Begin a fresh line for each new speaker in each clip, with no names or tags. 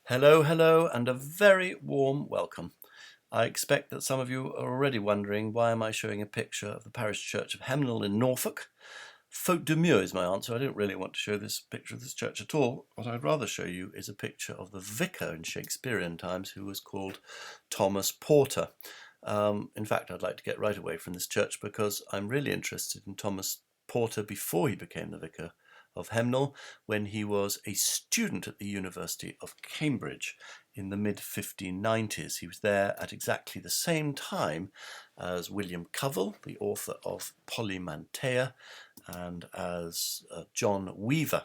Hello, hello, and a very warm welcome. I expect that some of you are already wondering why am I showing a picture of the parish church of Hemnall in Norfolk. Faute de mieux is my answer. I don't really want to show this picture of this church at all. What I'd rather show you is a picture of the vicar in Shakespearean times who was called Thomas Porter. In fact, I'd like to get right away from this church because I'm really interested in Thomas Porter before he became the vicar of Hemnall, when he was a student at the University of Cambridge in the mid-1590s. He was there at exactly the same time as William Covell, the author of Polymantea, and as John Weaver,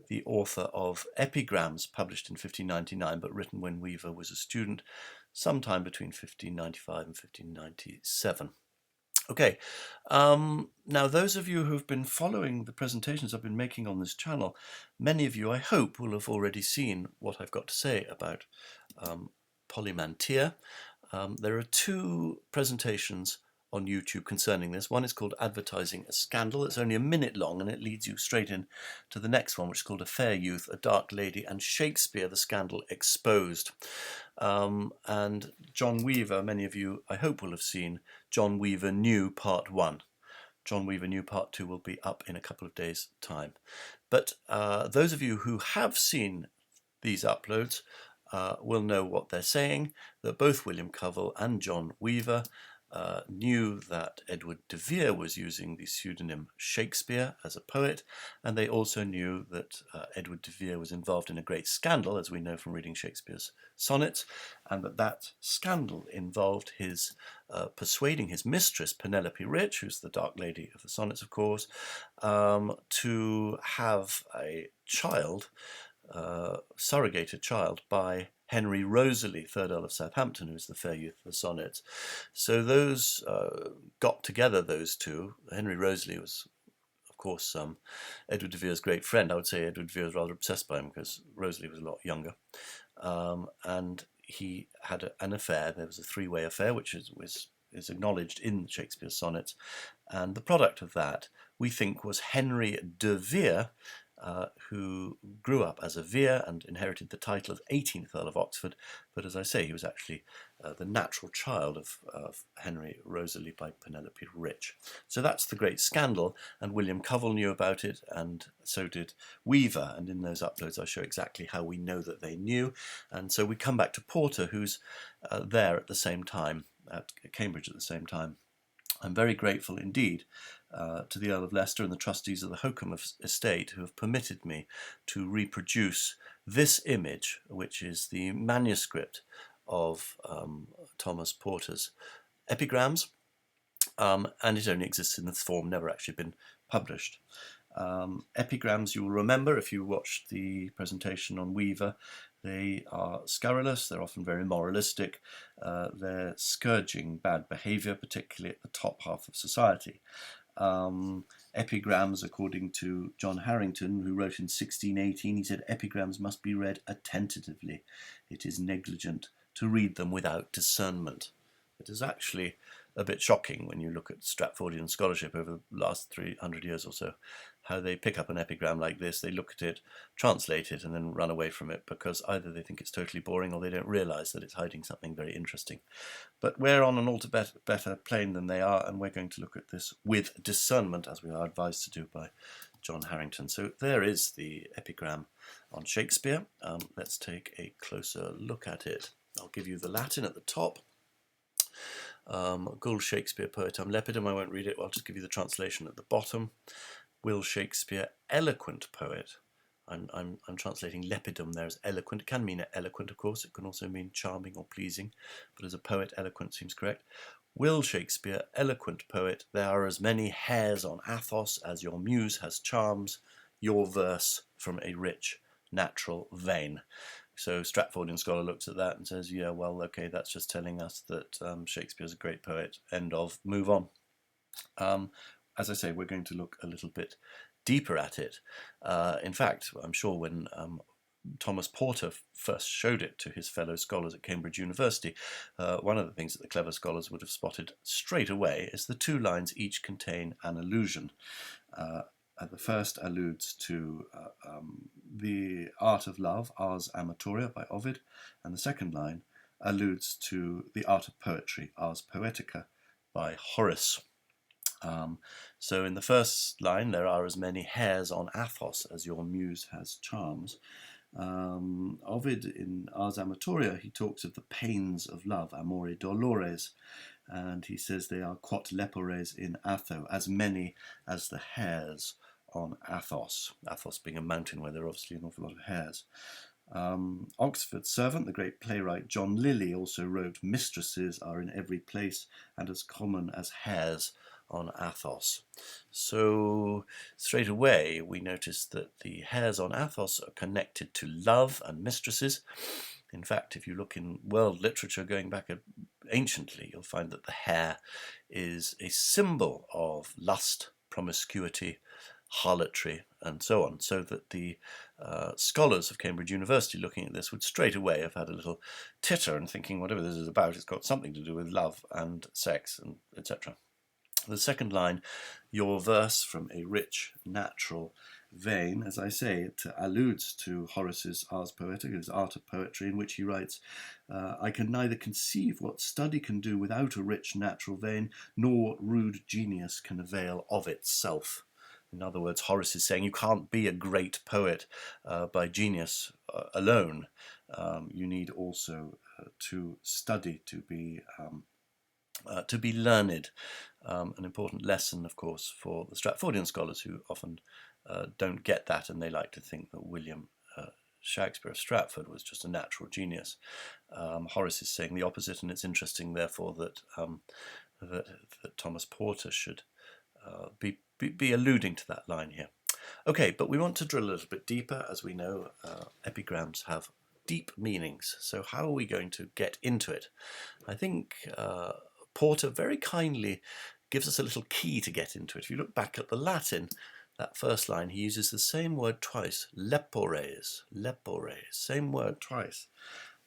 the author of Epigrams, published in 1599 but written when Weaver was a student, sometime between 1595 and 1597. Okay, now those of you who've been following the presentations I've been making on this channel, many of you, I hope, will have already seen what I've got to say about Polymantea. There are two presentations on YouTube concerning this. One is called Advertising a Scandal. It's only a minute long and it leads you straight in to the next one, which is called A Fair Youth, A Dark Lady and Shakespeare, the Scandal Exposed. And John Weaver, many of you I hope will have seen John Weaver New Part 1. John Weaver New Part 2 will be up in a couple of days' time. But those of you who have seen these uploads will know what they're saying, that both William Covell and John Weaver knew that Edward de Vere was using the pseudonym Shakespeare as a poet, and they also knew that Edward de Vere was involved in a great scandal, as we know from reading Shakespeare's sonnets, and that scandal involved his persuading his mistress, Penelope Rich, who's the Dark Lady of the sonnets, of course, to have a child, surrogated child, by Henry Rosalie, 3rd Earl of Southampton, who's the fair youth of the sonnets. So those got together, those two. Henry Rosalie was, of course, Edward de Vere's great friend. I would say Edward de Vere was rather obsessed by him because Rosalie was a lot younger. And he had an affair. There was a three-way affair, which is acknowledged in Shakespeare's sonnets. And the product of that, we think, was Henry de Vere, who grew up as a Vere and inherited the title of 18th Earl of Oxford, but as I say, he was actually the natural child of Henry Rosalie by Penelope Rich. So that's the great scandal, and William Covell knew about it, and so did Weaver, and in those uploads I show exactly how we know that they knew. And so we come back to Porter, who's there at the same time, at Cambridge at the same time. I'm very grateful indeed to the Earl of Leicester and the trustees of the Holkham Estate who have permitted me to reproduce this image, which is the manuscript of Thomas Porter's epigrams, and it only exists in this form, never actually been published. Epigrams, you will remember if you watched the presentation on Weaver, they are scurrilous, they're often very moralistic, they're scourging bad behaviour, particularly at the top half of society. Epigrams, according to John Harrington, who wrote in 1618, he said, "Epigrams must be read attentively. It is negligent to read them without discernment." It is actually a bit shocking when you look at Stratfordian scholarship over the last 300 years or so, how they pick up an epigram like this, they look at it, translate it, and then run away from it because either they think it's totally boring or they don't realise that it's hiding something very interesting. But we're on an altogether plane than they are, and we're going to look at this with discernment, as we are advised to do by John Harrington. So there is the epigram on Shakespeare. Let's take a closer look at it. I'll give you the Latin at the top. Will Shakespeare poetam lepidum, I won't read it, I'll just give you the translation at the bottom. Will Shakespeare eloquent poet? I'm translating lepidum there as eloquent. It can mean eloquent, of course, it can also mean charming or pleasing, but as a poet, eloquent seems correct. Will Shakespeare eloquent poet? There are as many hairs on Athos as your muse has charms, your verse from a rich natural vein. So Stratfordian scholar looks at that and says, yeah, well, okay, that's just telling us that Shakespeare's a great poet, end of, move on. As I say, we're going to look a little bit deeper at it. In fact, I'm sure when Thomas Porter first showed it to his fellow scholars at Cambridge University, one of the things that the clever scholars would have spotted straight away is the two lines each contain an allusion. The first alludes to the art of love, ars amatoria by Ovid, and the second line alludes to the art of poetry, ars poetica by Horace. So in the first line, there are as many hairs on Athos as your muse has charms. Ovid in Ars Amatoria, he talks of the pains of love, amore dolores, and he says they are quot lepores in Atho, as many as the hairs on Athos. Athos being a mountain where there are obviously an awful lot of hairs. Oxford's servant, the great playwright John Lilly, also wrote, mistresses are in every place and as common as hairs on Athos. So straight away we notice that the hairs on Athos are connected to love and mistresses. In fact, if you look in world literature going back anciently, you'll find that the hair is a symbol of lust, promiscuity, harlotry, and so on, so that the scholars of Cambridge University looking at this would straight away have had a little titter and thinking whatever this is about, it's got something to do with love and sex, and etc. The second line, your verse from a rich, natural vein, as I say, it alludes to Horace's Ars Poetica, his art of poetry, in which he writes, I can neither conceive what study can do without a rich, natural vein, nor what rude genius can avail of itself. In other words, Horace is saying you can't be a great poet by genius alone. You need also to study, to be learned. An important lesson, of course, for the Stratfordian scholars who often don't get that, and they like to think that William Shakespeare of Stratford was just a natural genius. Horace is saying the opposite, and it's interesting, therefore, that Thomas Porter should be alluding to that line here. Okay, but we want to drill a little bit deeper. As we know, epigrams have deep meanings. So how are we going to get into it? I think Porter very kindly gives us a little key to get into it. If you look back at the Latin, that first line, he uses the same word twice, lepores, same word twice.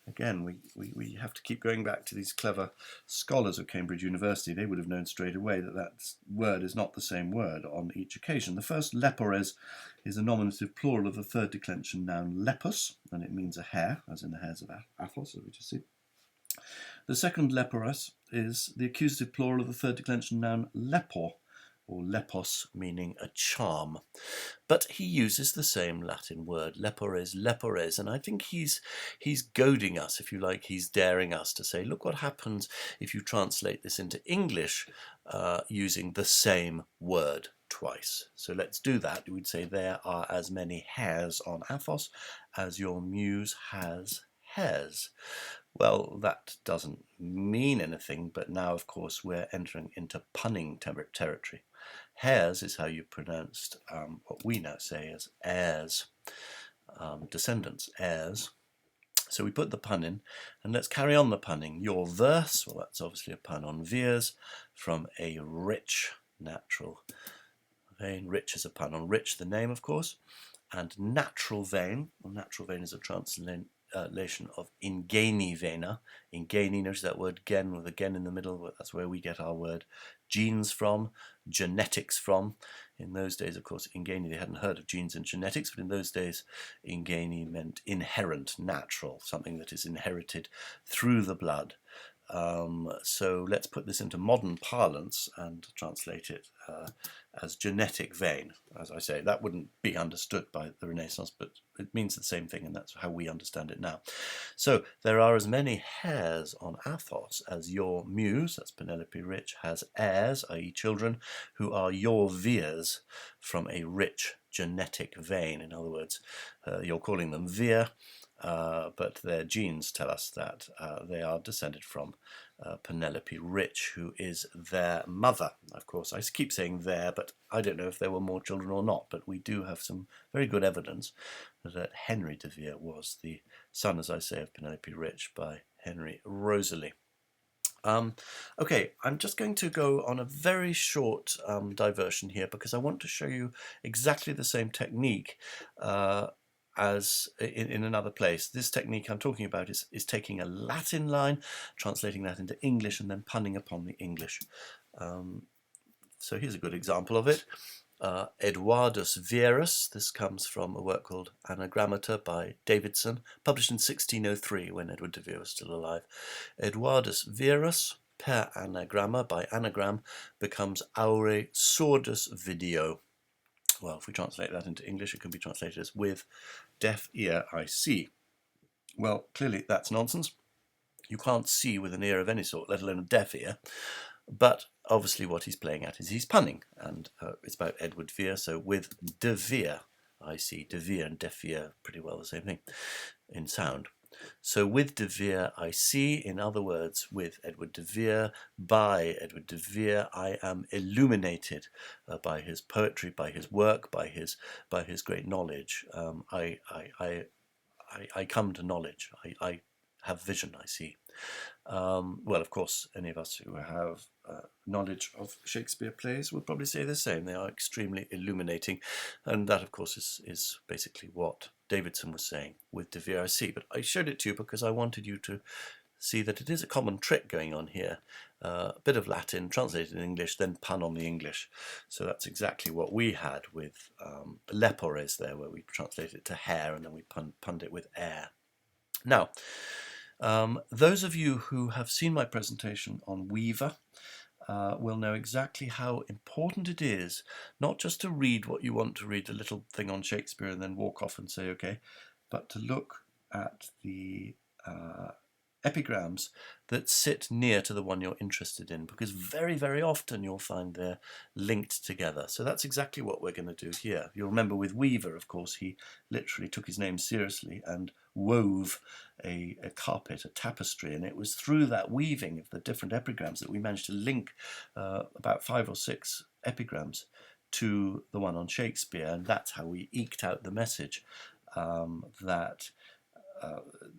Again, we have to keep going back to these clever scholars of Cambridge University. They would have known straight away that that word is not the same word on each occasion. The first lepores is a nominative plural of the third declension noun lepus, and it means a hair, as in the hairs of Athos, as we just see. The second leporos is the accusative plural of the third declension noun lepor, or lepos, meaning a charm. But he uses the same Latin word, lepores, and I think he's goading us, if you like, he's daring us to say, look what happens if you translate this into English using the same word twice. So let's do that. We'd say there are as many hairs on Athos as your muse has hairs. Well, that doesn't mean anything, but now, of course, we're entering into punning territory. Hairs is how you pronounced what we now say as heirs, descendants, heirs. So we put the pun in, and let's carry on the punning. Your verse, well, that's obviously a pun on veers, from a rich, natural vein. Rich is a pun on rich, the name, of course, and natural vein. Well, natural vein is a translation of ingeni vena. Ingeni, notice that word gen with a gen in the middle. That's where we get our word genes from, genetics from. In those days, of course, ingeni, they hadn't heard of genes and genetics, but in those days, ingeni meant inherent, natural, something that is inherited through the blood. So let's put this into modern parlance and translate it as genetic vein. As I say, that wouldn't be understood by the Renaissance, but it means the same thing, and that's how we understand it now. So there are as many hairs on Athos as your muse, that's Penelope Rich, has heirs, i.e. children, who are your veers from a rich genetic vein. In other words, you're calling them veer, but their genes tell us that they are descended from Penelope Rich, who is their mother. Of course, I keep saying their, but I don't know if there were more children or not, but we do have some very good evidence that Henry de Vere was the son, as I say, of Penelope Rich by Henry Rosalie. Okay, I'm just going to go on a very short diversion here because I want to show you exactly the same technique as in another place. This technique I'm talking about is taking a Latin line, translating that into English, and then punning upon the English. So here's a good example of it. Eduardus Verus. This comes from a work called Anagrammata by Davidson, published in 1603 when Edward de Vere was still alive. Eduardus Verus, per anagramma, by anagram, becomes aure sordus video. Well, if we translate that into English, it can be translated as with deaf ear I see. Well, clearly that's nonsense. You can't see with an ear of any sort, let alone a deaf ear. But obviously what he's playing at is he's punning, and it's about Edward Vere, so with de Vere, I see. De Vere and deaf ear, pretty well the same thing in sound. So with de Vere I see, in other words, with Edward de Vere, by Edward de Vere, I am illuminated by his poetry, by his work, by his great knowledge. I come to knowledge. I have vision, I see. Well, of course, any of us who have knowledge of Shakespeare plays will probably say the same. They are extremely illuminating, and that, of course, is basically what Davidson was saying with de Vere I see. But I showed it to you because I wanted you to see that it is a common trick going on here. A bit of Latin translated in English, then pun on the English. So that's exactly what we had with lepores there, where we translated it to hair and then we punned it with air. Now, those of you who have seen my presentation on Weaver will know exactly how important it is not just to read what you want to read, a little thing on Shakespeare and then walk off and say okay, but to look at the epigrams that sit near to the one you're interested in, because very, very often you'll find they're linked together. So that's exactly what we're going to do here. You'll remember with Weaver, of course, he literally took his name seriously and wove a carpet, a tapestry, and it was through that weaving of the different epigrams that we managed to link about 5 or 6 epigrams to the one on Shakespeare, and that's how we eked out the message that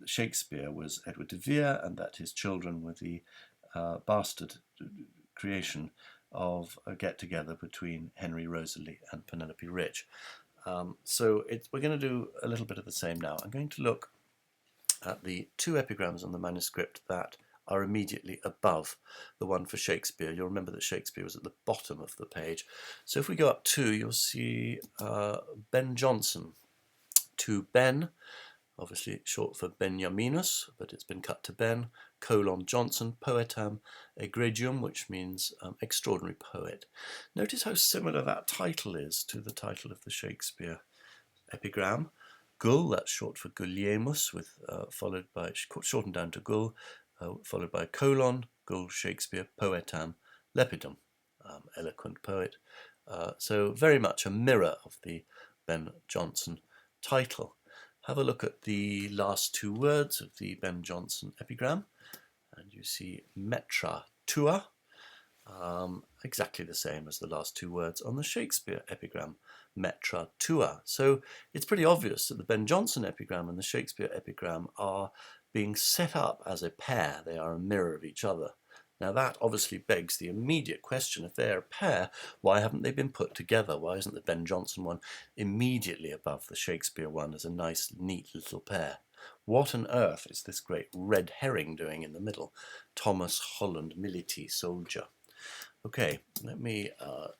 Shakespeare was Edward de Vere and that his children were the bastard creation of a get-together between Henry Rosalie and Penelope Rich. So we're going to do a little bit of the same now. I'm going to look at the 2 epigrams on the manuscript that are immediately above the one for Shakespeare. You'll remember that Shakespeare was at the bottom of the page. So if we go up 2, you'll see Ben Jonson. To Ben, obviously short for Benjaminus, but it's been cut to Ben, Johnson, poetam egregium, which means extraordinary poet. Notice how similar that title is to the title of the Shakespeare epigram. Gull, that's short for Guiliemus, with followed by, shortened down to Gull, followed by colon, Gull Shakespeare, poetam lepidum, eloquent poet. So very much a mirror of the Ben Jonson title. Have a look at the last 2 words of the Ben Jonson epigram, and you see metra tua, exactly the same as the last 2 words on the Shakespeare epigram, metra tua. So it's pretty obvious that the Ben Jonson epigram and the Shakespeare epigram are being set up as a pair. They are a mirror of each other. Now that obviously begs the immediate question, if they're a pair, why haven't they been put together? Why isn't the Ben Jonson one immediately above the Shakespeare one as a nice, neat little pair? What on earth is this great red herring doing in the middle? Thomas Holland Militi, soldier. Okay, let me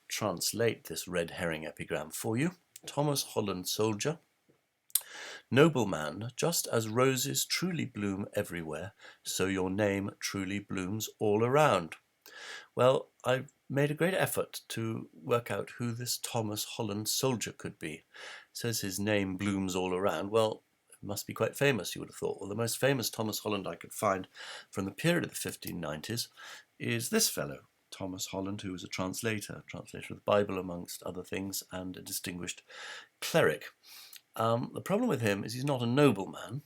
translate this red herring epigram for you. Thomas Holland, soldier. Nobleman, just as roses truly bloom everywhere, so your name truly blooms all around. Well, I've made a great effort to work out who this Thomas Holland soldier could be. It says his name blooms all around. Well, it must be quite famous, you would have thought. Well, the most famous Thomas Holland I could find from the period of the 1590s is this fellow, Thomas Holland, who was a translator of the Bible amongst other things, and a distinguished cleric. The problem with him is he's not a nobleman,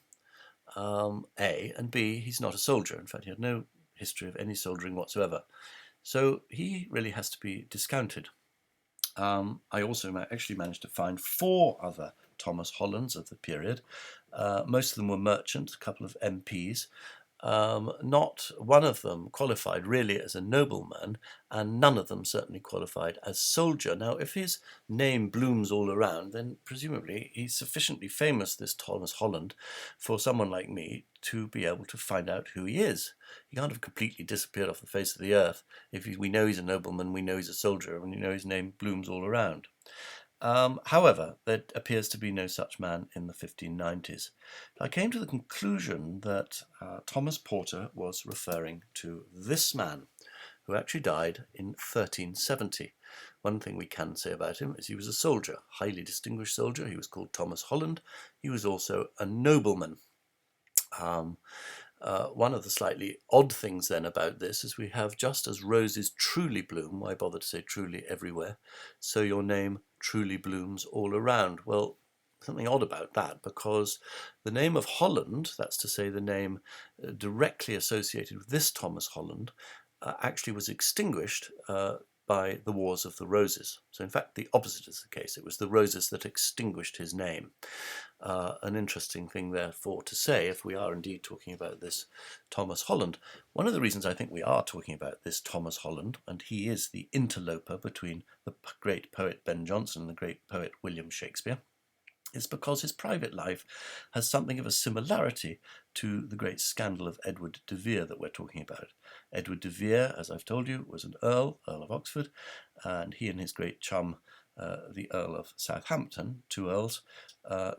A, and B, he's not a soldier. In fact, he had no history of any soldiering whatsoever. So he really has to be discounted. I also actually managed to find 4 other Thomas Hollands of the period. Most of them were merchants, a couple of MPs. Not one of them qualified really as a nobleman, and none of them certainly qualified as soldier. Now, if his name blooms all around, then presumably he's sufficiently famous, this Thomas Holland, for someone like me to be able to find out who he is. He can't have completely disappeared off the face of the earth if we know he's a nobleman, we know he's a soldier, and we know his name blooms all around. However, there appears to be no such man in the 1590s. I came to the conclusion that Thomas Porter was referring to this man, who actually died in 1370. One thing we can say about him is he was a soldier, highly distinguished soldier. He was called Thomas Holland. He was also a nobleman. One of the slightly odd things then about this is we have, just as roses truly bloom, why bother to say truly everywhere, so your name truly blooms all around. Well, something odd about that, because the name of Holland, that's to say the name directly associated with this Thomas Holland, actually was extinguished by the Wars of the Roses. So in fact the opposite is the case. It was the roses that extinguished his name. An interesting thing therefore to say, if we are indeed talking about this Thomas Holland. One of the reasons I think we are talking about this Thomas Holland, and he is the interloper between the great poet Ben Jonson and the great poet William Shakespeare, is because his private life has something of a similarity to the great scandal of Edward de Vere that we're talking about. Edward de Vere, as I've told you, was an Earl of Oxford, and he and his great chum, the Earl of Southampton, two earls,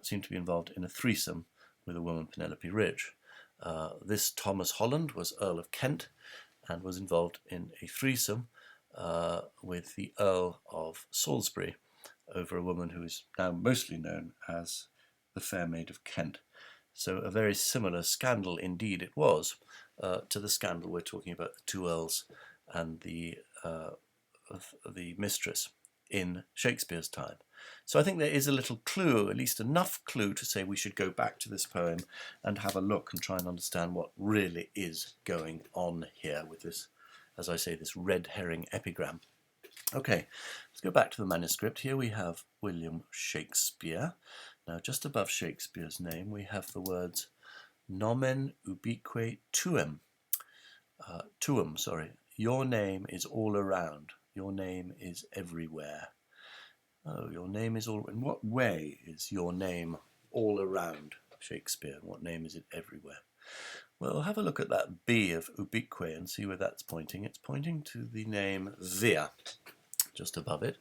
seem to be involved in a threesome with a woman, Penelope Ridge. This Thomas Holland was Earl of Kent and was involved in a threesome with the Earl of Salisbury over a woman who is now mostly known as the Fair Maid of Kent. So a very similar scandal indeed it was to the scandal we're talking about, the two earls and the mistress in Shakespeare's time. So I think there is a little clue, at least enough clue to say we should go back to this poem and have a look and try and understand what really is going on here with this, as I say, this red herring epigram. Okay, let's go back to the manuscript. Here we have William Shakespeare. Now, just above Shakespeare's name, we have the words nomen ubique tuum. Tuum, sorry. Your name is all around. Your name is everywhere. Oh, your name is all... In what way is your name all around Shakespeare? What name is it everywhere? Well, have a look at that B of ubique and see where that's pointing. It's pointing to the name vir, just above it.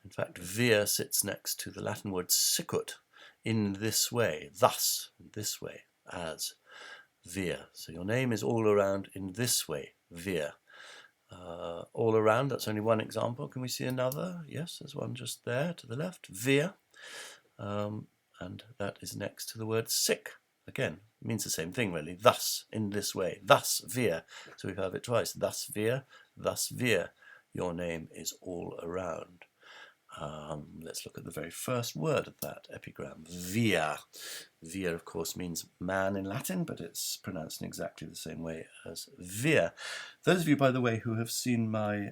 In fact, vir sits next to the Latin word sicut, in this way, thus, this way, as vir. So your name is all around in this way, vir. All around, that's only one example. Can we see another? Yes, there's one just there to the left, vir. And that is next to the word sick. Again, it means the same thing really, thus, in this way, thus vir. So we have it twice, thus vir, your name is all around. Let's look at the very first word of that epigram, vir. Vir, of course, means man in Latin, but it's pronounced in exactly the same way as vir. Those of you, by the way, who have seen my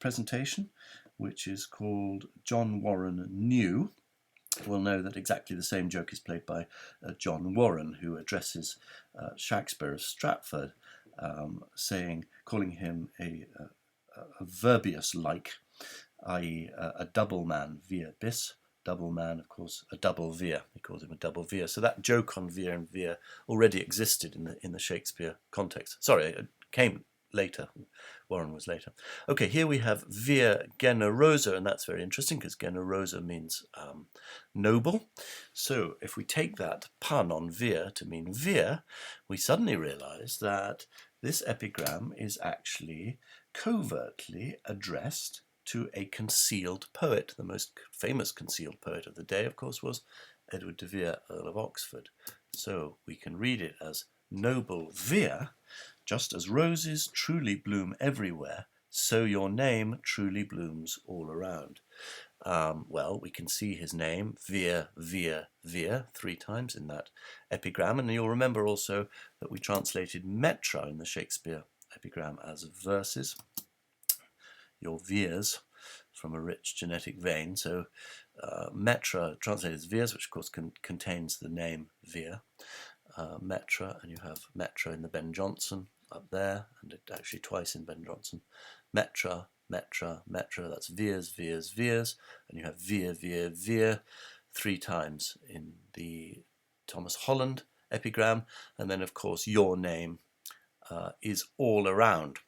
presentation, which is called John Warren New, will know that exactly the same joke is played by John Warren, who addresses Shakespeare of Stratford, calling him a verbius-like, i.e. a double man, vir bis, double man, of course, a double vir. He calls him a double vir. So that joke on vir and vir already existed in the Shakespeare context. Sorry, it came later. Warren was later. Okay, here we have vir generosa, and that's very interesting because generosa means noble. So if we take that pun on vir to mean vir, we suddenly realize that this epigram is actually covertly addressed to a concealed poet. The most famous concealed poet of the day, of course, was Edward de Vere, Earl of Oxford. So we can read it as noble vir, just as roses truly bloom everywhere, so your name truly blooms all around. Well, we can see his name, vir, vir, vir, 3 times in that epigram, and you'll remember also that we translated metra in the Shakespeare epigram as verses. Your virs from a rich genetic vein. So metra translated as virs, which of course contains the name vir. Metra, and you have Metra in the Ben Jonson up there, and it actually twice in Ben Jonson. Metra, Metra, Metra, that's Veers, Veers, Veers, and you have Veer, Veer, Veer 3 times in the Thomas Holland epigram, and then of course your name is all around.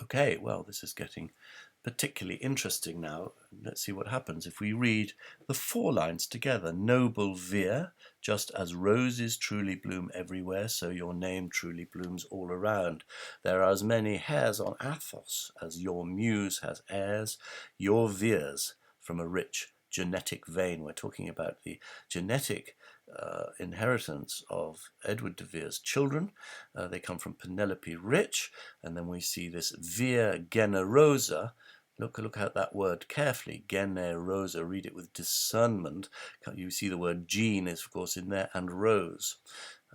Okay, well, this is getting particularly interesting now. Let's see what happens if we read the 4 lines together. Noble Veer, just as roses truly bloom everywhere, so your name truly blooms all around. There are as many hairs on Athos as your muse has heirs. Your Veers from a rich genetic vein. We're talking about the genetic inheritance of Edward de Vere's children. They come from Penelope Rich, and then we see this Veer Generosa. Look at that word carefully. Generosa. Read it with discernment. You see the word gene is, of course, in there, and rose.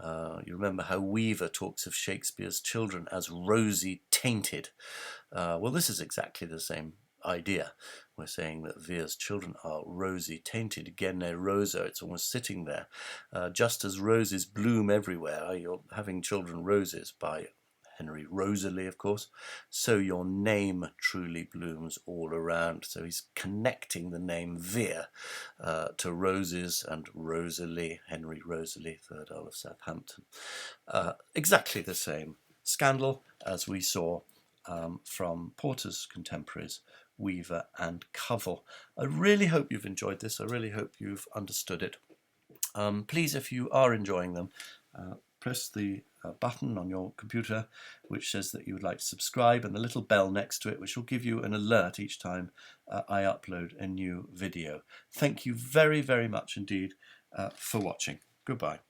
You remember how Weaver talks of Shakespeare's children as rosy tainted. Well, this is exactly the same idea. We're saying that Vere's children are rosy tainted. Generosa. It's almost sitting there. Just as roses bloom everywhere. You're having children roses by Henry Rosalie, of course, so your name truly blooms all around. So he's connecting the name Vere to roses and Rosalie, Henry Rosalie, 3rd Earl of Southampton. Exactly the same scandal as we saw from Porter's contemporaries, Weaver and Covell. I really hope you've enjoyed this. I really hope you've understood it. Please, if you are enjoying them, press the button on your computer which says that you would like to subscribe, and the little bell next to it which will give you an alert each time I upload a new video. Thank you very, very much indeed for watching. Goodbye.